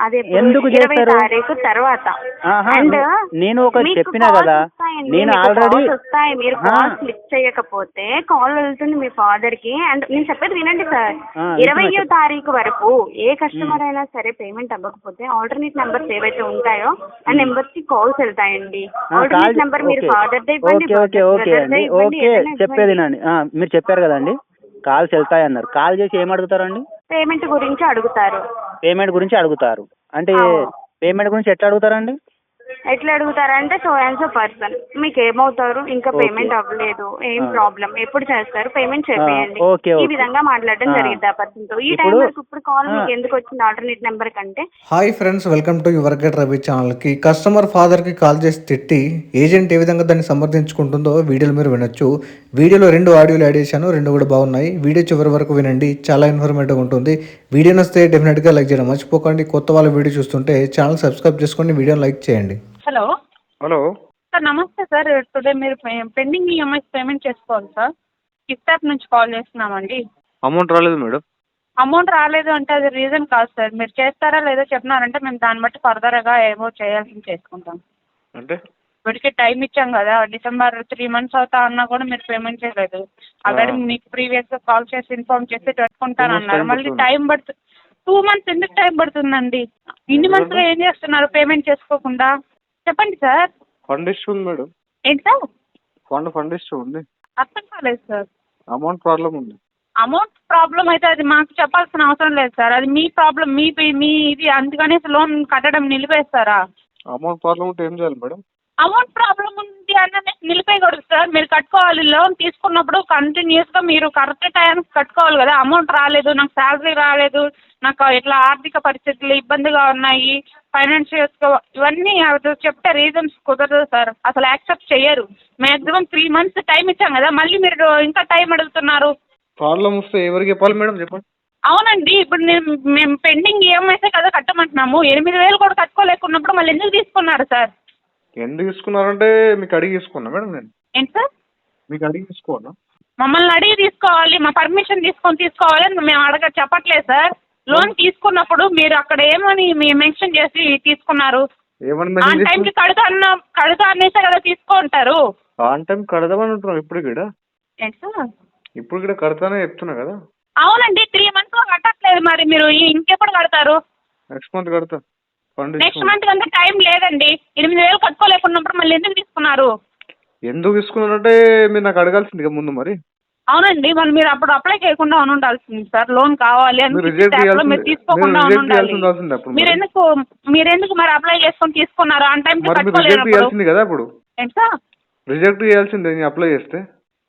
అది ఎందుకు 20 చేస్తారు? తారీఖు తర్వాత. ఆహా, అండ్ నేను ఒకటి మీకు చెప్పినా కాల్స్ కదా, వస్తాయండి, నేను మీకు ఆల్రెడీ కాల్స్ వస్తాయి. మీరు కాల్స్ లిఫ్ట్ చేయకపోతే కాల్ వెళ్తుంది మీ ఫాదర్ కి. అండ్ నేను చెప్పేది వినండి సార్, 20వ తారీఖు వరకు ఏ కస్టమర్ అయినా సరే పేమెంట్ అవ్వకపోతే ఆల్టర్నేట్ నెంబర్స్ ఏవైతే ఉంటాయో ఆ నెంబర్స్ కి కాల్స్ వెళ్తాయండి. ఆల్టర్నేట్ నెంబర్ మీరు ఫాదర్ దే ఇవ్వండి, ఓకే అండి, ఓకే చెప్పేది నండి. మీరు చెప్పారు కదండి కాల్స్ వెళ్తాయి అన్నారు. కాల్ చేసి ఏం అడుగుతారండి? పేమెంట్ గురించి అడుగుతారు. పేమెంట్ గురించి అడుగుతారు అంటే పేమెంట్ గురించి ఎట్లా అడుగుతారండి? ఎట్లా అడుగుతారంటే సో అండ్ సో పర్సన్ మీకు ఏమవుతారు, ఇంకా పేమెంట్ అవ్వలేదు, ఏం ప్రాబ్లం, ఎప్పుడు చేస్తారు, పేమెంట్ చేయండి, ఈ విధంగా మాట్లాడడం జరిగింది ఆ పర్సన్ తో. ఈ టైం వరకు ఇప్పుడు కాల్ మీకు ఎందుకు వచ్చింది ఆల్టర్నేట్ నెంబర్ కంటే? Hi friends, welcome to your get Ravi ఛానల్కి. కస్టమర్ ఫాదర్కి కాల్ చేసి తిట్టి ఏజెంట్ ఏ విధంగా దాన్ని సమర్థించుకుంటుందో వీడియోలు మీరు వినొచ్చు. వీడియోలో 2 ఆడియోలు యాడ్ చేశాను, 2 కూడా బాగున్నాయి. వీడియో చివరి వరకు వినండి, చాలా ఇన్ఫర్మేటివ్ ఉంటుంది. వీడియో నచ్చితే డెఫినెట్గా లైక్ చేయడం మర్చిపోకండి. కొత్త వాళ్ళ వీడియో చూస్తుంటే ఛానల్ సబ్స్క్రైబ్ చేసుకోండి, వీడియోని లైక్ చేయండి. హలో హలో సార్, నమస్తే సార్. టుడే మీరు పెండింగ్ ఈఎంఐస్ పేమెంట్ చేసుకోవాలి సార్. గిఫ్ట్ యాప్ నుంచి కాల్ చేస్తున్నామండి. అమౌంట్ రాలేదు మేడం. అమౌంట్ రాలేదు అంటే అది రీజన్ కాదు సార్. మీరు చేస్తారా లేదో చెప్పినారంటే మేము దాన్ని బట్టి ఫర్దర్గా ఏమో చేయాల్సింది చేసుకుంటాం. అంటే వీటికి టైం ఇచ్చాం కదా, డిసెంబర్ 3 months అవుతా అన్నా కూడా మీరు పేమెంట్ చేయలేదు. ఆల్రెడీ మీకు ప్రీవియస్గా కాల్ చేసి ఇన్ఫార్మ్ చేసి పెట్టుకుంటానన్నారు. మళ్ళీ టైం పడుతుంది. 2 months ఎందుకు టైం పడుతుందండి? ఇన్ని మంత్స్గా ఏం చేస్తున్నారు పేమెంట్ చేసుకోకుండా? చెప్పండి సార్. ఫండ్ ఇష్యూ ఉంది మేడం. ఏంటి సార్? ఫండ్ ఇష్యూ ఉంది. అర్థం కాలేదు సార్. అమౌంట్ ప్రాబ్లం ఉంది. అమౌంట్ ప్రాబ్లం అయితే అది మాకు చెప్పాల్సిన అవసరం లేదు సార్. అది మీ ప్రాబ్లం, మీ ఇది. అందుకని లోన్ కట్టడం నిలిపేస్తారా? అమౌంట్ ప్రాబ్లం ఉంటే ఏం చేయాలి మేడం? అమౌంట్ ప్రాబ్లం ఉంది అన్నది నిలిపేయకూడదు సార్. మీరు కట్టుకోవాలి. లోన్ తీసుకున్నప్పుడు కంటిన్యూస్గా మీరు కరెక్ట్ టైంకి కట్టుకోవాలి కదా. అమౌంట్ రాలేదు, నాకు శాలరీ రాలేదు, నాకు ఇట్లా ఆర్థిక పరిస్థితులు ఇబ్బందిగా ఉన్నాయి, ఫైనాన్షియల్స్గా, ఇవన్నీ చెప్తే రీజన్స్ కుదరదు సార్. అసలు యాక్సెప్ట్ చేయరు. మ్యాక్సిమం 3 months టైం ఇచ్చాం కదా, మళ్ళీ మీరు ఇంకా టైం అడుగుతున్నారు. ప్రాబ్లం వస్తే ఎవరికి చెప్పాలి మేడం చెప్పండి? అవునండి, ఇప్పుడు మేము పెండింగ్ ఈఎంఐసే కదా కట్టమంటున్నాము. 8,000 కూడా కట్టుకోలేకున్నప్పుడు మళ్ళీ ఎందుకు తీసుకున్నారు సార్? ఎందుకు తీసుకున్నారంటే మీకు అడిగి తీసుకున్నా మేడం. నేను ఏంటి సార్? మీకు అడిగి తీసుకోవాలా? మమ్మల్ని అడిగి తీసుకోవాలి, మా పర్మిషన్ తీసుకోవాలి అని మేము చెప్పట్లేదు సార్. లోన్ తీసుకున్నప్పుడు మీరు అక్కడ ఏమని మెన్షన్ చేసి తీసుకున్నారు? ఏమని ఆన్ టైంకి కడతా అనేసే కదా తీసుకుంటారు. ఆన్ టైం కడదామని ఉంటున్నాం. ఏంటి సార్? ఇప్పుడు కూడా కడతానే చెప్తున్నా కదా. అవునండి, 3 months కట్టట్లేదు. మరి మీరు ఇంకెప్పుడు కడతారు? నెక్స్ట్ మంత్ కడతా. నెక్స్ట్ మంత్ కంటే టైం లేదండి. 8,000 కట్టుకోలేకున్నప్పుడు మళ్ళీ ఎందుకు తీసుకున్నారు? ఎందుకు తీసుకున్నారంటే మీరు నాకు అడగాల్సింది ముందు. మరి అవునండి, మరి మీరు అప్పుడు అప్లై చేయకుండా ఉండాల్సింది సార్. లోన్ కావాలి అని మీరు తీసుకోకుండా ఉండాలి. మీరెందుకు మరి అప్లై చేసుకొని తీసుకున్నారు? ఆన్ టైం కట్టుకోలేరు కదా. ఇప్పుడు ఏంటి సార్? రిజెక్ట్ చేయాల్సిందే అప్లై చేస్తే.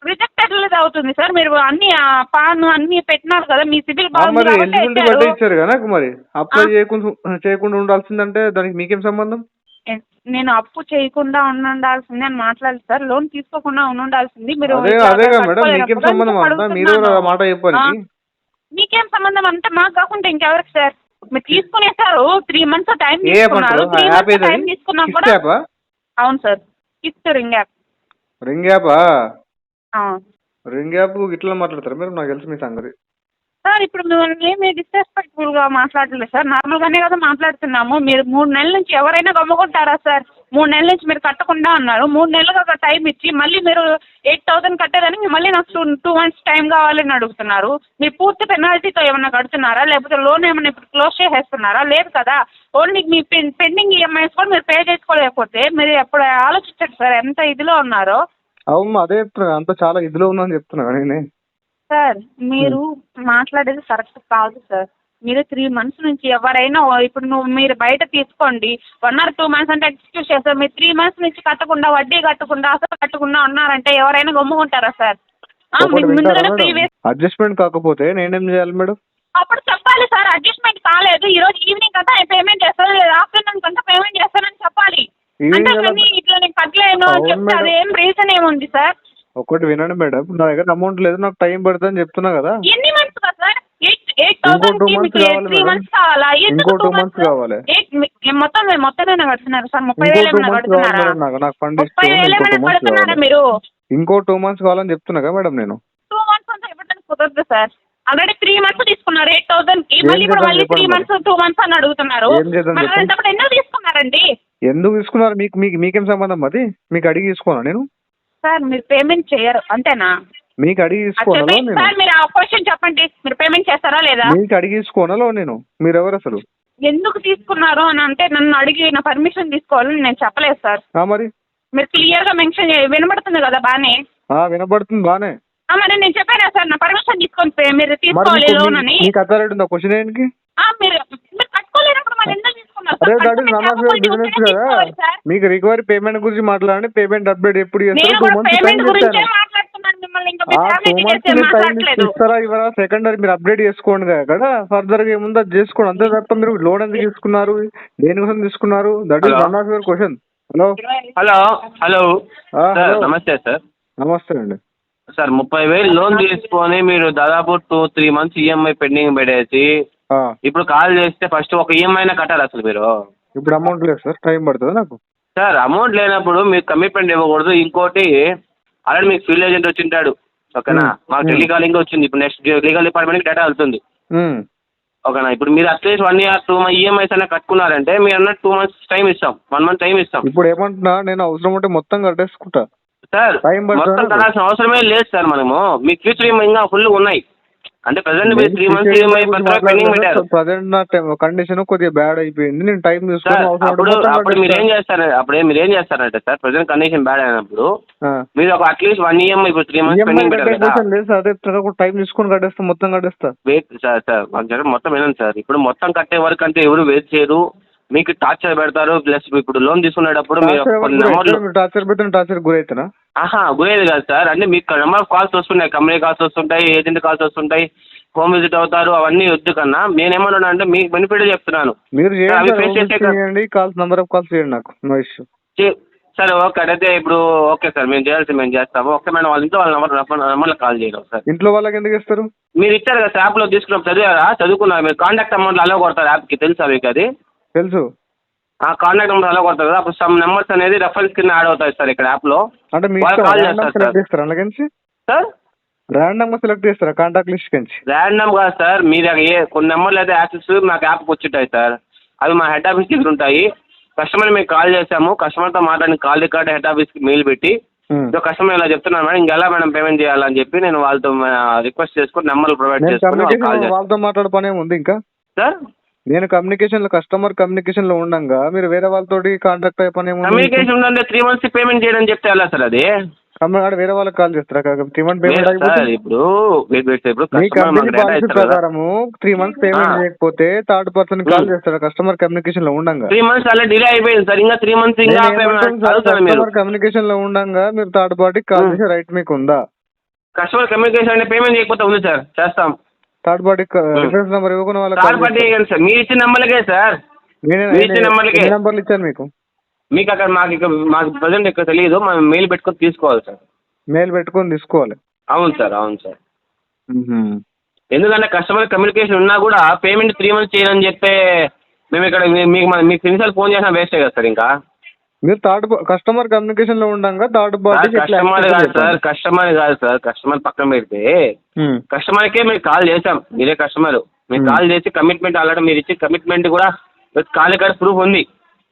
రిజెక్ట్ ఎట్లా అవుతుంది సార్? మీరు అన్ని పాన్ అన్ని పెట్టినారు కదా, మీ సిబిల్ మరి ఎలిజిబిలిటీ బట్టి ఇచ్చారు కదా. మరి అప్లై చేయకుండా ఉండాల్సిందంటే దానికి మీకేం సంబంధం? నేను అప్పు చేయకుండా ఉండాల్సింది అని మాట్లాడలేదు సార్. లోన్ తీసుకోకుండా ఉండాల్సింది మీరు. అదేగా మేడం, మీకేం సంబంధం అంతా? మీరు మాట చెప్పాలి. మీకేం సంబంధం అంటే మాకు కాకుండా ఇంకెవరికి సార్? మీరు తీసుకునేసారు, 3 months టైం తీసుకున్నారు. 3 months టైం తీసుకున్నా కూడా. అవును sir, Kissht ring app. Ring యాపా? రింగ్ యాప్ ఇట్లా మాట్లాడతారు మీరు? నాకు తెలుసు మీ సంగతి సార్. ఇప్పుడు మిమ్మల్ని ఏమి డిస్రెస్పెక్ట్ఫుల్గా మాట్లాడలేదు సార్, నార్మల్గానే కదా మాట్లాడుతున్నాము. మీరు 3 నెలల నుంచి ఎవరైనా గమ్ముకుంటారా సార్? 3 నెలల నుంచి మీరు కట్టకుండా ఉన్నారు. 3 నెలలుగా టైం ఇచ్చి మళ్ళీ మీరు 8,000 కట్టేదానికి మళ్ళీ నాకు 2 months టైం కావాలని అడుగుతున్నారు. మీరు పూర్తి పెనాల్టీతో ఏమన్నా కడుతున్నారా, లేకపోతే లోన్ ఏమన్నా ఇప్పుడు క్లోజ్ చేసేస్తున్నారా? లేదు కదా. ఓన్లీ మీ పెండింగ్ ఈఎంఐస్ కూడా మీరు పే చేసుకోలేకపోతే మీరు ఎప్పుడు ఆలోచించండి సార్ ఎంత ఇదిలో ఉన్నారో. అవును, అదే చెప్తున్నా, అంత చాలా ఇదిలో ఉందని చెప్తున్నా నేనే. సార్ మీరు మాట్లాడేది కరెక్ట్ కాదు సార్. మీరు 3 months నుంచి ఎవరైనా ఇప్పుడు మీరు బయట తీసుకోండి 1 or 2 months అంటే ఎక్స్క్యూజ్ చేస్తారు. మీరు 3 months నుంచి కట్టకుండా, వడ్డీ కట్టకుండా, అసలు కట్టకుండా ఉన్నారంటే ఎవరైనా గమ్ముకుంటారా సార్? అడ్జస్ట్మెంట్ కాకపోతే నేనేం చేయాలి మేడం? అప్పుడు చెప్పాలి సార్. అడ్జస్ట్మెంట్ కాలేదు, ఈ రోజు ఈవినింగ్ అంతా పేమెంట్ చేస్తాను, లేదా ఆఫ్టర్నూన్ కంతా పేమెంట్ చేస్తానని చెప్పాలి. అంటే ఇట్లా నేను కట్టలేను అని చెప్తే అదేం రీజన్ ఏముంది సార్? ఒకటి వినండి మేడం, నా దగ్గర అమౌంట్ లేదు, నాకు టైం పడుతుందని చెప్తున్నా కదా. ఎన్ని మంత్స్ కదా సార్? 8,000 3 months కావాలి. ఇంకో 2 months కావాలి. మొత్తమేనా కడుతున్నారు సార్? 30,000 ఏమైనా కడుతున్నారా? నాకు ఫండ్ కడుతున్నారా మీరు? ఇంకో 2 months కావాలని చెప్తున్నా కదా మేడం నేను. 2 months అంటే ఇవ్వడానికి కుదరదు సార్. ఆల్రెడీ 3 months తీసుకున్నారు 8,000కి, మళ్ళీ ఇప్పుడు మళ్ళీ 3 months 2 months అని అడుగుతున్నారు. ఏం చేద్దాం మరి చెప్పండి? అలాంటప్పుడు ఎందుకు తీసుకున్నారండి? ఎందుకు తీసుకున్నారు? మీకేం సంబంధం? అది మీకు అడిగి తీసుకోనా నేను? సార్ మీరు పేమెంట్ చేయరు అంతేనా? మీకు అడిగి అది తీసుకోనాలో చెప్పండి నేను? సార్, మీరు ఆ క్వశ్చన్ చెప్పండి, మీరు పేమెంట్ చేస్తారా లేదా? మీకు అడిగి తీసుకోనాలో నేను? మీరెవరు అసలు? ఎందుకు తీసుకున్నారు అని అంటే నన్ను అడిగి నా పర్మిషన్ తీసుకోవాలని నేను చెప్పలేదు సార్. మరి మీరు క్లియర్ గా మెన్షన్ వినబడుతుంది కదా బానే? వినపడుతుంది బానే. మరి నేను చెప్పాను సార్, నా పర్మిషన్ తీసుకొని మీరు మరి తీసుకోవాలి లోన్ అని. మీకు అథారిటీ ఉందా క్వశ్చన్ ఏంటి? మీరు కట్టుకోలేనప్పుడు మరి ఎందుకు తీసుకున్నారు అదే sir? That is none of your business కదా. తీసుకోవాలి సార్. మీకు రికవరీ పేమెంట్ గురించి మాట్లాడండి. పేమెంట్ అప్డేట్ ఎప్పుడు నేను చేస్తారు? 2 కూడా months పేమెంట్ టైం గురించే ఇస్తాను. మాట్లాడుతున్నాను, మిమ్మల్ని ఇంకా 2 ఫ్యామిలీ months డీటెయిల్స్ టైం మాట్లాడలేదు. ఇస్తారా ఇవ్వరా? సెకండరీ మీరు అప్డేట్ చేసుకోండి కదా. ఫర్దర్ గా ఏముందో అది చేసుకోండి. అంతే తప్ప మీరు లోన్ ఎందుకు తీసుకున్నారు, దేనికోసం తీసుకున్నారు? That is none of your question. Hello hello hello sir, hello నమస్తే సార్. నమస్తే అండి. సార్ 30,000 లోన్ తీసుకొని మీరు దాదాపు 2-3 months ఈఎంఐ పెండింగ్ పెట్టేసి ఇప్పుడు కాల్ చేస్తే ఫస్ట్ ఒక ఈఎంఐ కట్టాలి అసలు మీరు. ఇప్పుడు అమౌంట్ లేదు సార్, టైం పడుతుంది నాకు. సార్ అమౌంట్ లేనప్పుడు మీకు కమిట్మెంట్ ఇవ్వకూడదు. ఇంకోటి ఆల్రెడీ మీకు ఫీల్డ్ ఏజెంట్ వచ్చింటాడు, ఓకేనా? మాకు టెలికాలింగ్ వచ్చింది, ఇప్పుడు నెక్స్ట్ లీగల్ డిపార్ట్మెంట్కి డేటా వెళ్తుంది, ఓకేనా? ఇప్పుడు మీరు అట్లీస్ట్ 1 year 2 months ఈఎంఐస్ అయినా కట్టుకున్నారంటే మీరు అన్న 2 months టైం ఇస్తాం, 1 month టైం ఇస్తాం. ఇప్పుడు ఏమంటున్నా, నేను అవసరం ఉంటే మొత్తం కట్టేసుకుంటా సార్. టైం పడుతుందా? మొత్తం కట్టాల్సిన అవసరమే లేదు సార్. మనము మీకు ఫ్యూచర్ ఇంకా ఫుల్ ఉన్నాయి. అంటే ప్రెసెంట్ మీరు 3 months ఈఎంఐ పెండింగ్ పెట్టారు. ప్రజెంట్ నా కండిషన్ కొద్దిగా బ్యాడ్ అయిపోయింది. నేను టైం సార్ తీసుకుని అప్పుడు మీరు ఏం చేస్తారంటే సార్, ప్రెసెంట్ కండిషన్ బ్యాడ్ అయినప్పుడు మీరు ఒక అట్లీస్ట్ 1 ఈఎంఐ ఇప్పుడు 3 months పెండింగ్ పెట్టారు కదా. లేదు సార్, అదే టైం తీసుకొని కట్టేస్తా, మొత్తం కట్టేస్తా. వెయిట్ సార్ మాకు చెప్పండి, మొత్తం వినండి సార్. ఇప్పుడు మొత్తం కట్టే వరకు అంటే ఎవరు వెయిట్ చేయరు, మీకు టార్చర్ పెడతారు. ప్లస్ ఇప్పుడు లోన్ తీసుకునేటప్పుడు మీరు కొన్ని నెంబర్లు టార్చర్ పెడితే టార్చర్ గురైతున్నా? గురేది కాదు సార్. అంటే మీకు నెంబర్ ఆఫ్ కాల్స్ వస్తున్నాయి, కంపెనీ కాల్స్ వస్తుంటాయి, ఏజెంట్ కాల్స్ వస్తుంటాయి, హోమ్ విజిట్ అవుతారు. అవన్నీ వద్దు కన్నా నేనేమన్నా అంటే మీకు బెనిఫిట్ చెప్తున్నాను. మీరు ఫేస్ చేసే చేయండి, కాల్స్ నెంబర్ ఆఫ్ కాల్స్ చేయండి, నాకు నో ఇష్యూ. సార్ ఓకే, అయితే ఇప్పుడు ఓకే సార్, మేము చేయాల్సి మేము చేస్తాము. ఓకే మేడం, వాళ్ళ ఇంట్లో వాళ్ళ నెంబర్లో కాల్ చేయడం సార్. ఇంట్లో వాళ్ళకి ఎందుకు ఇస్తారు? మీరు ఇచ్చారు కదా సార్, యాప్లో తీసుకున్నప్పుడు చదివారా? చదువుకున్నారు మీరు? కాంటాక్ట్ అమౌంట్ అలా కొడతారు యాప్కి, తెలుసా మీకు అది? తెలుసు. కాంటాక్ట్ నెంబర్ అలా కొడతారు కదా, అప్పుడు సమ్ నెంబర్స్ అనేది రెఫరెన్స్ కింద యాడ్ అవుతాయి సార్ ఇక్కడ యాప్లో. అంటే మీరు కాల్ చేస్తారు చేస్తారా అలాగని సార్? ర్యాండమ్ గా సెలెక్ట్ చేస్తారా కాంటాక్ట్ లిస్ట్ నుంచి? ర్యాండమ్ గా సార్, మీరు కొన్ని నెంబర్లు అయితే యాక్సెస్ మాకు యాప్కి వచ్చింటాయి సార్. అవి మా హెడ్ ఆఫీస్ దగ్గర ఉంటాయి. కస్టమర్ మీకు కాల్ చేసాము, కస్టమర్తో మాట్లాడిన కాల్ రికార్డ్ హెడ్ ఆఫీస్కి మెయిల్ పెట్టి కస్టమర్ ఇలా చెప్తున్నాను మేడం, ఇంకెలా మేడం పేమెంట్ చేయాలని చెప్పి నేను వాళ్ళతో రిక్వెస్ట్ చేసుకుని నెంబర్లు ప్రొవైడ్ చేసుకుని వాళ్ళతో మాట్లాడే పనే ఉంది ఇంకా సార్. నేను కమ్యూనికేషన్ లో కస్టమర్ కమ్యూనికేషన్ లో ఉండగా మీరు వేరే వాళ్ళతోటి కాంటాక్ట్ అయ్యే పని ఏముంది? కమ్యూనికేషన్ ఉందంటే 3 months పేమెంట్ చేయడం చెప్తే ఎలా సార్ అది? వేరే వాళ్ళకి కాల్ చేస్తారా? 3 months పేమెంట్ ఇప్పుడు మీ కంపెనీ పాలసీ ప్రకారము 3 months పేమెంట్ చేయకపోతే థర్డ్ పర్సన్ కాల్ చేస్తారా కస్టమర్ కమ్యూనికేషన్ లో ఉండగా? 3 months అలా డిలే అయిపోయింది సార్, ఇంకా 3 months ఇంకా కస్టమర్ కమ్యూనికేషన్ లో ఉండగా మీరు థర్డ్ పార్టీకి కాల్ చేసే రైట్ మీకు ఉందా? కస్టమర్ కమ్యూనికేషన్ అంటే పేమెంట్ చేయకపోతే ఉంది సార్, చేస్తాం. థర్డ్ పార్టీ రిఫరెన్స్ నెంబర్ ఇవ్వకుండా వాళ్ళకి థర్డ్ పార్టీ సార్, మీరు ఇచ్చిన నెంబర్లకే సార్, మీరు ఇచ్చిన నెంబర్లకే నెంబర్లు ఇచ్చాను మీకు. మీకు అక్కడ మాకు ప్రజెంట్ ఇక్కడ తెలియదు, మనం మెయిల్ పెట్టుకొని తీసుకోవాలి సార్. మెయిల్ పెట్టుకొని తీసుకోవాలి? అవును సార్, అవును సార్. ఎందుకంటే కస్టమర్ కమ్యూనికేషన్ ఉన్నా కూడా పేమెంట్ 3 months చేయని చెప్తే మేము ఇక్కడ మీకు ప్రిన్సిపల్ ఫోన్ చేసినా వేస్టే కదా సార్. ఇంకా మీరు థర్డ్ కస్టమర్ కమ్యూనికేషన్ లో ఉండగా థర్డ్ పార్టీ కస్టమర్ కాదు సార్, కస్టమర్ పక్కన పెడితే కస్టమర్కే మీరు కాల్ చేసాం, మీరే కస్టమర్, మీరు కాల్ చేసి కమిట్మెంట్ ఆల్రెడీ మీరు ఇచ్చి కమిట్మెంట్ కూడా కాల్ ఇక్కడ ప్రూఫ్ ఉంది.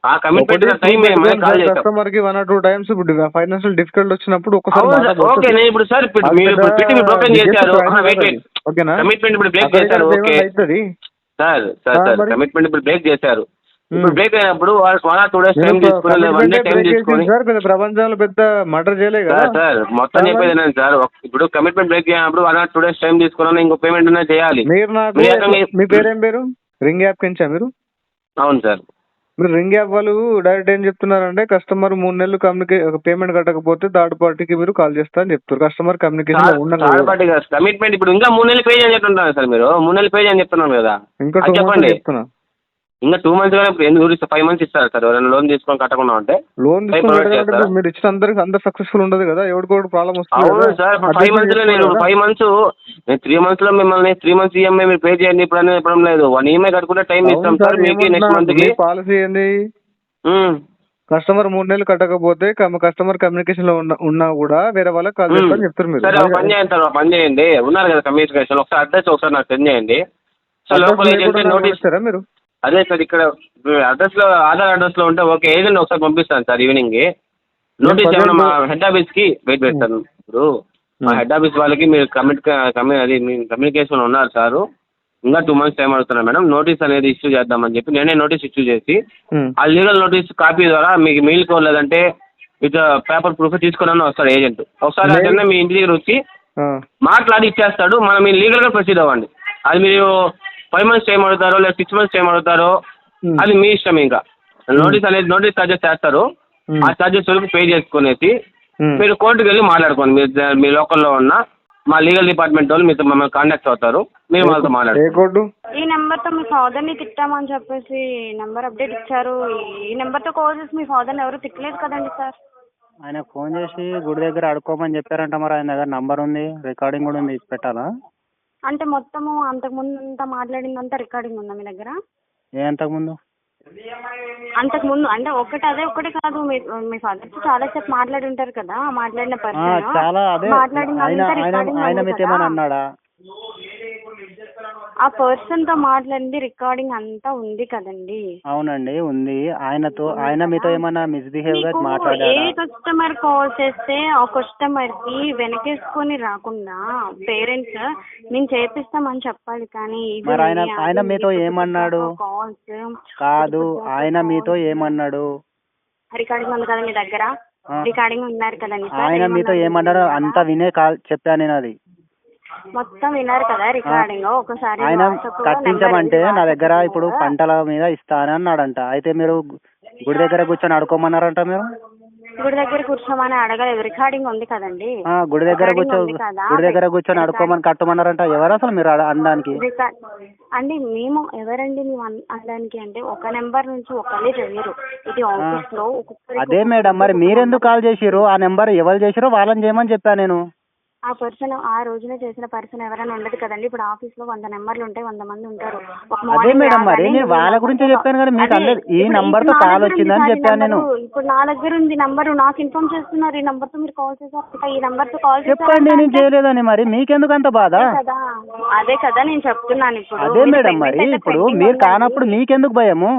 ఆ కమిట్మెంట్ టైం కాల్ చేసాం. కస్టమర్ కి 1 or 2 times ఫైనాన్షియల్ డిఫికల్ట్ వచ్చినప్పుడు ఒకసారి ఓకే, నేను ఇప్పుడు సార్ మీరు పెట్టి మీరు బ్రోకెన్ చేశారు, ఓకేనా? కమిట్మెంట్ ఇప్పుడు బ్రేక్ చేశారు. ఓకే సార్, కమిట్మెంట్ ఇప్పుడు బ్రేక్ చేశారు. ఇప్పుడు బ్రేక్ అయినప్పుడు 1 or 2 days టైం తీసుకుని 1 day టైం తీసుకొని ప్రపంచంలో పెద్ద మర్డర్ చేయలేదు కదా సార్. మొత్తం చెప్పేది ఏంటంటే సార్, ఇప్పుడు కమిట్మెంట్ బ్రేక్ అయినప్పుడు 1 or 2 days టైం తీసుకున్నా ఇంకో పేమెంట్ అనేది చేయాలి. మీరు నాకు మీ పేరేం పేరు? రింగ్ యాప్ కించా మీరు? అవును సార్. మీరు రింగ్ యాప్ వాళ్ళు డైరెక్ట్ ఏం చెప్తున్నారంటే కస్టమర్ 3 నెలలు పేమెంట్ కట్టకపోతే థర్డ్ పార్టీకి మీరు కాల్ చేస్తా అని చెప్తారు. Customer communication third party commitment ఇప్పుడు ఇంకా 3 నెలలు పే చేయని చెప్తుంటారు సార్. మీరు 3 నెలలు పే చేయని చెప్తున్నాను కదా, ఇంకా చెప్పండి. చెప్తున్నా ఇంకా 2 months కానీ ఎందుకు 5 months ఇస్తారు సార్ ఎవరైనా లోన్ తీసుకొని కట్టకుండా ఉంటే? లోన్ తీసుకుని మీరు ఇచ్చిన అందరు సక్సెస్ఫుల్ ఉండదు కదా, ఎవరికోటి ప్రాబ్లం వస్తుంది. అవును సార్, 5 months లో నేను 5 months నేను 3 months లో మిమ్మల్ని 3 months ఈఎంఐ మీరు పే చేయండి ఇప్పుడు అనేది చెప్పడం లేదు. 1 EMI కట్టుకుంటే టైం ఇస్తాం సార్ మీకు నెక్స్ట్ మంత్ కి. పాలసీ ఏంది? కస్టమర్ 3 నెలలు కట్టకపోతే కస్టమర్ కమ్యూనికేషన్ లో ఉన్నా కూడా వేరే వాళ్ళకి కాల్ చేస్తారని చెప్తారు మీరు. సరే ఒక పని చేయండి సార్, ఒక పని చేయండి, ఉన్నారు కదా కమ్యూనికేషన్, ఒకసారి అడ్రస్ ఒకసారి నాకు సెండ్ చేయండి. సో లోకల్ ఏజెంట్ నోటీస్ ఇస్తారా మీరు? అదే సార్ ఇక్కడ అడ్రస్ లో ఆధార్ అడ్రస్ లో ఉంటే ఓకే, ఏజెంట్ ఒకసారి పంపిస్తాను సార్ ఈవినింగ్. నోటీస్ ఏమన్నా మా హెడ్ ఆఫీస్ కి వెయిట్ పెడతాను. ఇప్పుడు మా హెడ్ ఆఫీస్ వాళ్ళకి మీరు కమ్యూనికేషన్ ఉన్నారు సార్, ఇంకా 2 months టైం అడుగుతున్నా మేడం, నోటీస్ అనేది ఇష్యూ చేద్దామని చెప్పి నేనే నోటీస్ ఇష్యూ చేసి ఆ లీగల్ నోటీస్ కాపీ ద్వారా మీకు మెయిల్ కో లేదంటే విత్ పేపర్ ప్రూఫ్ తీసుకుని వస్తాడు ఏజెంట్. ఒకసారి అతనే మీ ఇంటి దగ్గర వచ్చి మాట్లాడి ఇచ్చేస్తాడు, మనం మీరు లీగల్గా ప్రొసీడ్ అవ్వండి. అది మీరు 5 months టైం అడుగుతారో లేదా 6 months టైం అడుగుతారో అది మీ ఇష్టం. ఇంకా నోటీస్ చార్జెస్ చేస్తారు, ఆ చార్జెస్ వరకు పే చేసుకునేసి మీరు కోర్టుకు వెళ్ళి మాట్లాడుకోండి. మీరు మీ లోకల్లో ఉన్న మా లీగల్ డిపార్ట్మెంట్ వాళ్ళు మీతో మమ్మల్ని కాంటాక్ట్ అవుతారు, మీరు వాళ్ళతో మాట్లాడుకోండి. ఈ నెంబర్తో మీ ఫాదర్ని తిట్టామని చెప్పేసి నెంబర్ అప్డేట్ ఇచ్చారు. ఈ నెంబర్తో కాల్ చేసి మీ ఫాదర్ని ఎవరు తిట్టలేదు కదండి సార్? ఆయన ఫోన్ చేసి గుడి దగ్గర అడుక్కోమని చెప్పారంట, మరి ఆయన దగ్గర నంబర్ ఉంది, రికార్డింగ్ కూడా ఉంది, ఇచ్చి పెట్టాలా? అంటే మొత్తము అంతకుముందు అంతా మాట్లాడిందంతా రికార్డింగ్ ఉందా మీ దగ్గర? అంతకుముందు అంతకుముందు అంటే ఒకటే కాదు, మీ ఫాదర్ చాలా సేపు మాట్లాడి ఉంటారు కదా, మాట్లాడిన పర్సన్ చాలా అదే ఆయన మీతో ఏమని అన్నాడా? ఆ పర్సన్ తో మాట్లాడింది రికార్డింగ్ అంతా ఉంది కదండి. అవునండి ఉంది. ఆయన మీతో ఏమన్నా మిస్బిహేవ్ గా మాట్లాడాడా? ఏ కస్టమర్ కాల్ చేస్తే ఆ కస్టమర్ కి వెనకేసుకొని రాకుండా పేరెంట్స్ నేను చేపిస్తామని చెప్పాలి. కానీ మరి ఆయన మీతో ఏమన్నాడు? కాదు, ఆయన మీతో ఏమన్నాడు? రికార్డింగ్ ఉంది కదా మీ దగ్గర, రికార్డింగ్ ఉన్నారు కదండి. ఆయన మీతో ఏమన్నాడు అంతా వినే చెప్పాను నేను. అది మొత్తం విన్నారు కదా రికార్డింగ్. ఒకసారి ఆయన కట్టించమంటే నా దగ్గర ఇప్పుడు పంటల మీద ఇస్తానని అన్నాడంట. అయితే మీరు గుడి దగ్గర కూర్చొని అడుకోమన్నారంట. మీరు గుడి దగ్గర కూర్చోమని అడగలేదు, రికార్డింగ్ ఉంది కదండి. గుడి దగ్గర కూర్చొని అడుకోమని కట్టమన్నారంట. ఎవరు అసలు మీరు అనడానికి? అండి మేము ఎవరండి మేము అనడానికి? అంటే ఒక నెంబర్ నుంచి ఒకళ్ళే చేయరు, ఇది ఆఫీస్ లో. అదే మేడం, మరి మీరెందుకు కాల్ చేసిరు? ఆ నెంబర్ ఎవరు చేసిరో వాళ్ళని చేయమని చెప్పాను నేను. ఆ పర్సన్ ఆ రోజున చేసిన పర్సన్ ఎవరైనా ఉండదు కదండి. ఇప్పుడు ఆఫీస్ లో 100 నెంబర్లు ఉంటాయి, 100 మంది ఉంటారు. అదే మేడం, మరి నేను వాళ్ళ గురించి చెప్పాను కదా, మీకు ఈ నంబర్ తో కాల్ వచ్చిందని చెప్పాను నేను. ఇప్పుడు నా దగ్గర ఉంది నంబర్, నాకు ఇన్ఫార్మ్ చేస్తున్నారు ఈ నంబర్ తో మీరు కాల్ చేశారు, ఈ నంబర్ తో కాల్ చెప్పండి. నేను చేయలేదని మరి మీకెందుకు అంత బాధ? అదే కదా నేను చెప్తున్నాను. ఇప్పుడు అదే మేడం, మరి ఇప్పుడు మీరు కానప్పుడు మీకెందుకు భయము?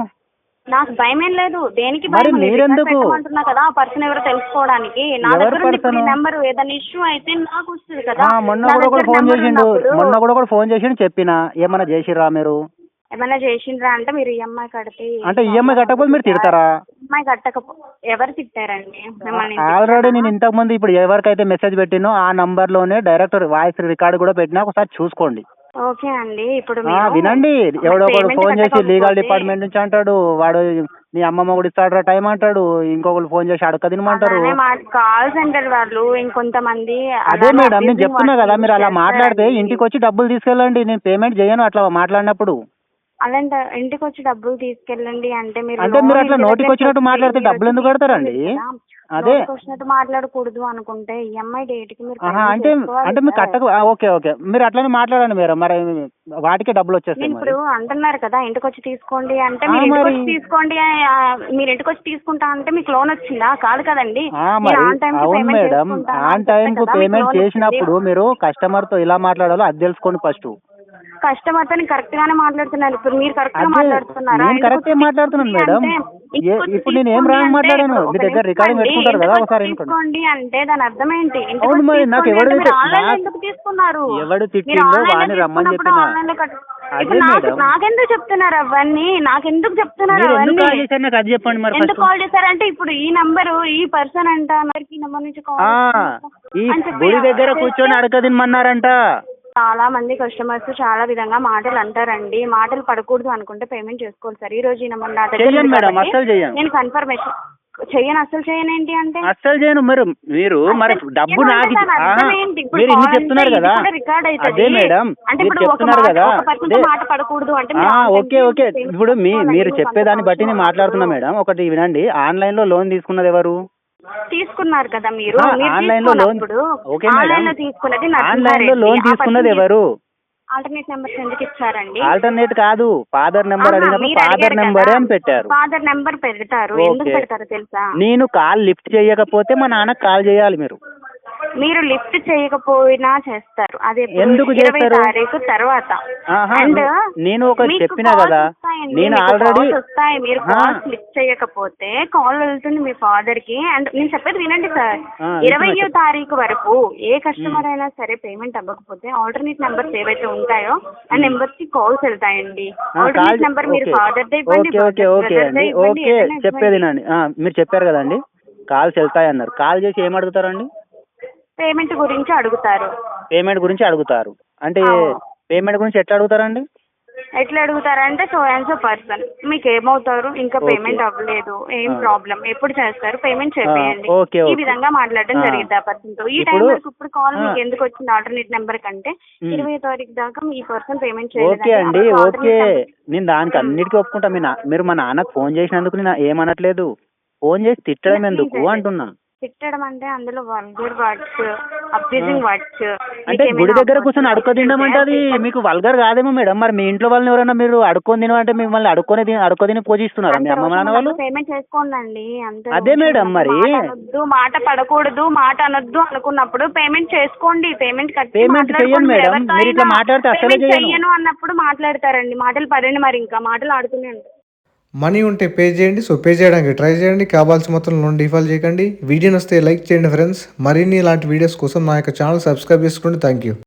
నాకు భయం ఏం లేదు. దేనికి మరి మీరెందుకు అంటున్నా కదా, ఆ పర్సన్ ఎవరో తెలుసుకోవడానికి. నా దగ్గర నెంబర్ ఏదైనా ఇష్యూ అయితే నాకు వస్తుంది కదా. మొన్న కూడా ఫోన్ చేసిండు చెప్పినా ఏమన్నా చేసిర్రా మీరు? ఏమన్నా చేసిండ్రా అంటే మీరు ఈఎంఐ కడితే, అంటే ఈఎంఐ కట్టకపోతే మీరు తిడతారా? ఈఎంఐ కట్టకపోతే ఎవరు తిట్టారండి మిమ్మల్ని? ఆల్రెడీ నేను ఇంతకు ముందు ఇప్పుడు ఎవరికైతే మెసేజ్ పెట్టినో ఆ నంబర్ లోనే డైరెక్ట్ వాయిస్ రికార్డు కూడా పెట్టినా, ఒకసారి చూసుకోండి. ఓకే అండి. ఇప్పుడు వినండి, ఎవడో ఒకడు ఫోన్ చేసి లీగల్ డిపార్ట్మెంట్ నుంచి అంటాడు, వాడు నీ అమ్మమ్మ కూడా ఇస్తాడు టైం అంటాడు, ఇంకొకరు ఫోన్ చేసి అడక తినమంటారు. కాల్ సెంటర్ వాళ్ళు ఇంకొంతమంది. అదే మేడం, నేను చెప్తున్నా కదా, మీరు అలా మాట్లాడితే ఇంటికి వచ్చి డబ్బులు తీసుకెళ్ళండి, నేను పేమెంట్ చేయను అట్లా మాట్లాడినప్పుడు. అలాంటి ఇంటికి వచ్చి డబ్బులు తీసుకెళ్ళండి అంటే మీరు అట్లా నోటికి వచ్చినట్టు మాట్లాడితే డబ్బులు ఎందుకు కడతారండి? అదే వచ్చినట్టు మాట్లాడకూడదు అనుకుంటే ఈఎంఐ డేట్ కి మీరు అంటే మీరు కట్టకు. ఓకే మీరు అట్లనే మాట్లాడండి. మీరు మరి వాటికే డబ్బులు వచ్చేస్తాయి. ఇప్పుడు అంటున్నారు కదా ఇంటికి వచ్చి తీసుకోండి అంటే, మీరు ఇంటికి వచ్చి తీసుకోండి, మీరు ఇంటికి వచ్చి తీసుకుంటా అంటే మీకు లోన్ వచ్చిందా? కాదు కదండి. అవును మేడం, ఆన్ టైం కు పేమెంట్ చేసినప్పుడు మీరు కస్టమర్ తో ఇలా మాట్లాడాలో అది తెలుసుకోండి ఫస్ట్. కస్టమర్ తో కరెక్ట్ గానే మాట్లాడుతున్నారు. ఇప్పుడు మీరు కరెక్ట్ గా మాట్లాడుతున్నారా? నేను కరెక్ట్ మాట్లాడుతున్నాను మేడం. ఇప్పుడు నేను ఏం రాంగ్ మాట్లాడాను? మీ దగ్గర రికార్డింగ్ పెట్టుకుంటారు కదా, ఒకసారి తీసుకోండి అంటే దాని అర్థం ఏంటి? అవును మరి నాకు ఎందుకు తీసుకున్నారు? ఎవడు తిట్టిందో వాడిని రమ్మని చెప్పిన. అదే మేడం, నాకెందుకు చెప్తున్నారు అవన్నీ? నాకెందుకు చెప్తున్నారు అవన్నీ? నాకు అది చెప్పండి మరి. ఎందుకు కాల్ చేశారంటే ఇప్పుడు ఈ నంబర్ ఈ పర్సన్ అంట, ఈ నంబర్ నుంచి ఈ గుడి దగ్గర కూర్చొని అడక తినమన్నారంట. చాలా మంది కస్టమర్స్ చాలా విధంగా మాటలు అంటారండి. మాటలు పడకూడదు అనుకుంటే పేమెంట్ చేసుకోవాలి సార్. ఈ రోజు నేను కన్ఫర్మేషన్ చెయ్యను, అసలు చేయను. ఏంటి అంటే అసలు చేయను. మీరు మరి డబ్బు నాకు మీరు ఇన్ని చెప్తున్నారు కదా. అదే మేడం, మీరు చెప్తున్నారు కదా. మాట పడకూడదు అంటే ఓకే ఇప్పుడు మీరు చెప్పేదాన్ని బట్టి నేను మాట్లాడుతున్నా మేడం. ఒకటి వినండి, ఆన్లైన్ లో లోన్ తీసుకున్నది ఎవరు? తీసుకున్నారు కదా మీరు. ఆన్లైన్ లో లోన్ తీసుకున్నది ఆన్లైన్ లో లోన్ తీసుకున్నది ఎవరు? ఆల్టర్నేట్ నెంబర్స్ ఎందుకు ఇచ్చారండి? ఆల్టర్నేట్ కాదు, ఫాదర్ నెంబర్ ఆహా, అడిగినప్పుడు మీరు ఫాదర్ అడిగారు నెంబరే కదా, అని పెట్టారు. ఫాదర్ నెంబర్ పెడతారు. ఎందుకు ఓకే. పెడతారో తెలుసా? నేను కాల్ లిఫ్ట్ చేయకపోతే మా నాన్నకు కాల్ చేయాలి మీరు. మీరు లిఫ్ట్ చేయకపోయినా చేస్తారు. అది ఎప్పుడు? ఎందుకు 20 చేస్తారు? తారీఖు తర్వాత. ఆహా, అండ్ నేను ఒక మీకు చెప్పినా calls కదా, వస్తాయండి, నేను మీకు ఆల్రెడీ calls వస్తాయి. మీరు కాల్స్ లిఫ్ట్ చేయకపోతే కాల్ వెళ్తుంది మీ ఫాదర్ కి. అండ్ నేను చెప్పేది వినండి సార్, 20వ తారీఖు వరకు ఏ కస్టమర్ అయినా సరే పేమెంట్ అవ్వకపోతే ఆల్టర్నేట్ నెంబర్స్ ఏవైతే ఉంటాయో ఆ నెంబర్స్ కి కాల్స్ వెళ్తాయండి. ఆల్టర్నేట్ నెంబర్ మీరు ఫాదర్ దే ఇవ్వండి, ఓకే ఓకే ఓకే అండి, ఓకే చెప్పేది నండి. మీరు చెప్పారు కదండి కాల్స్ వెళ్తాయి అన్నారు. కాల్ చేసి ఏం అడుగుతారండి? పేమెంట్ గురించి అడుగుతారు. పేమెంట్ గురించి అడుగుతారు అంటే పేమెంట్ గురించి ఎట్లా అడుగుతారండి? ఎట్లా అడుగుతారంటే సో అండ్ సో పర్సన్ మీకు ఏమవుతారు, ఇంకా పేమెంట్ అవ్వలేదు, ఏం ప్రాబ్లం, ఎప్పుడు చేస్తారు, పేమెంట్ చేయండి, ఓకే, ఈ ఓకే. విధంగా మాట్లాడడం జరిగింది ఆ పర్సన్ తో. ఈ టైం వరకు ఇప్పుడు కాల్ మీకు ఎందుకు వచ్చింది ఆల్టర్నేట్ నెంబర్ కంటే 20వ తారీఖు దాకా ఈ పర్సన్ పేమెంట్ ఓకే అండి, చేయలేదు. ఓకే, నేను దానికి అన్నిటికీ ఒప్పుకుంటా. మీరు మా నాన్నకు ఫోన్ చేసినందుకు నేను ఏమనట్లేదు. ఫోన్ చేసి తిట్టడం ఎందుకు అంటున్నా. తిట్టడం అంటే అందులో వల్గర్ వర్డ్స్, అబ్యూజింగ్ వర్డ్స్. అంటే గుడి దగ్గర కూర్చొని అడుక్కొని తినడం అంటే అది మీకు వల్గర్ కాదేమో మేడం. మరి మీ ఇంట్లో వాళ్ళని ఎవరైనా మీరు అడుక్కొని తినమంటే మిమ్మల్ని అడుక్కొని పోషిస్తున్నారు మీ అమ్మ నాన్న వాళ్ళు? పేమెంట్ చేసుకోండి అంతే. అదే మేడం, మరి మాట పడకూడదు, మాట అనొద్దు అనుకున్నప్పుడు పేమెంట్ చేసుకోండి. పేమెంట్ చెయ్యండి మేడం. మీరు ఇట్లా మాట్లాడితే అసలే చెయ్యను అన్నప్పుడు మాట్లాడతారండి. మాటలు పడండి, మరి ఇంకా మాటలు ఆడుతూనే ఉంటారు. మనీ ఉంటే పే చేయండి. సో పే చేయడానికి ట్రై చేయండి. కావాల్సిన మొత్తం లోన్ డిఫాల్ట్ చేయకండి. వీడియో వస్తే లైక్ చేయండి ఫ్రెండ్స్. మరిన్ని ఇలాంటి వీడియోస్ కోసం నా యొక్క ఛానల్ సబ్స్క్రైబ్ చేసుకోండి. Thank you.